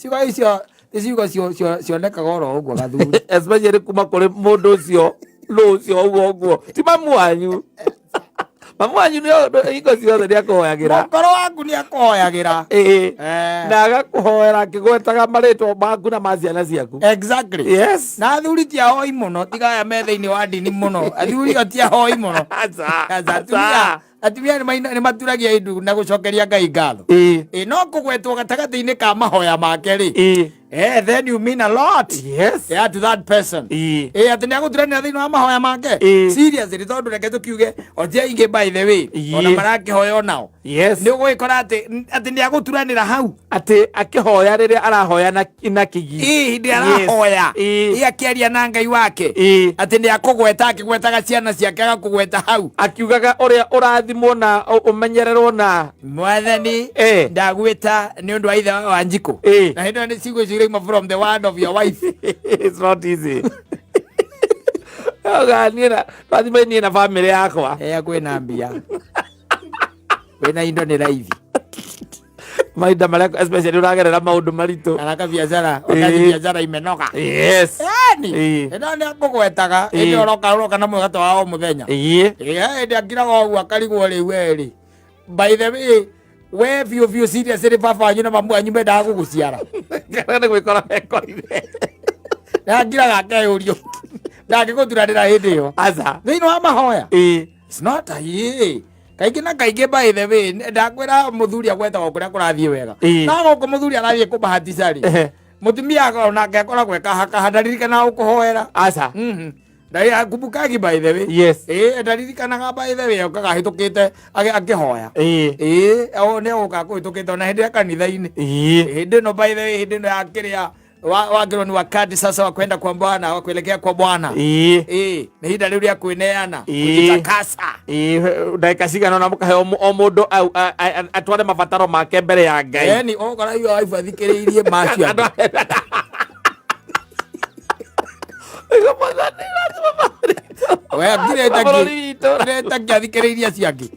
ciugo icio ciugo cionekaga oro ũguo gathuri especially kuma kũrĩ mũndũ ũcio ũcio ũguo ti mamu wanyu. Mamu wanyu nĩ hingo ciothe nĩ akũhoyagĩra, mũkoro waku nĩ akũhoyagĩra na agakũhoera akĩgwetaga marĩtwa maku na ma ciana ciaku. Exactly. Yes. Na athuri ti ahoi mũno, tiga aya me thĩinĩ wa ndini mũno, athuri o ti ahoi mũno. Atumia nĩ maturagia indu na gũcokeria Ngai ngatho. No kũgwetwo gatagatĩ-inĩ ka mahoya make rĩ, then you mean a lot. Yes. To that person. Atĩ nĩ agũturanĩra thĩinĩ wa mahoya make. Seriously, tondũ reke tũkiuge o ti aingĩ by the way, ona marakĩhoya onao. Yes. Nĩ ũgũgĩkora atĩ nĩ agũturanĩra hau. Atĩ akĩhoya rĩrĩa arahoya na kĩgi. Hĩndĩ arahoya. Akĩaria na Ngai wake. Atĩ nĩ akũgweta akĩgwetaga ciana ciake agakũgweta hau. Akiugaga ũrĩa ũrathimwo na ũmenyererwo na Mwathani ndagwĩta nĩ ũndũ wa ithe wa Njikũ. Na hĩndĩ ĩyo nĩ ciugo cirauma from the word of your wife. It's not easy. Oga niĩ twathime niĩ na family yakwa. Kwĩna mbia. Kwĩna indo nĩ raithi. Mahinda marĩa especially ũragerera maũndũ maritũ. Kana biacara, okathi biacara imenoga. Yes. Ĩno nĩ akũgwetaga, ĩndĩ ũroka na mwĩgato wa o mũthenya. Ĩndĩ akiraga ũguo akarigwo rĩu rĩ. By the way, we biũ seriously baba wanyu na mamu wanyu mendaga gũgũciara. Kana nĩ gwĩkora mekorire. Na akiraga akeyũrio. Ndangĩgũturanĩra hĩndĩ ĩyo. Aca. Thĩinĩ wa mahoya. It's not a kaingĩ na kaingĩ by the way ndakwĩra mũthuri agwetagwo kũrĩa kũrathiĩ wega. No gũkũ mũthuri arathiĩ kũmahatica rĩ. Mũtumia onake akoragwo ekaha ndaririkana gũkũhoera. Aca. Kumbukagi by the way. Yes. Ndaririkanaga by the way okaga hĩtũkĩte akĩhoya. Nĩ ũka kũhĩtũkĩte ona hĩndĩ ya kanitha-inĩ. Hĩndĩ ĩno by the way hĩndĩ ĩno ya kĩrĩa wagĩrwo nĩ wakati sasa wa kwenda kwa Bwana, wa kuelekea kwa Bwana. Nĩ hinda rĩu rĩa kwĩneana, kujitakasa. Ndagĩka cigana ũna mũkahe o mũndũ atware mabataro make mbere ya Ngai. Yaani ũgakora hiyo wife athikĩrĩirie macio. We ngireta ngĩathikĩrĩirie ciake.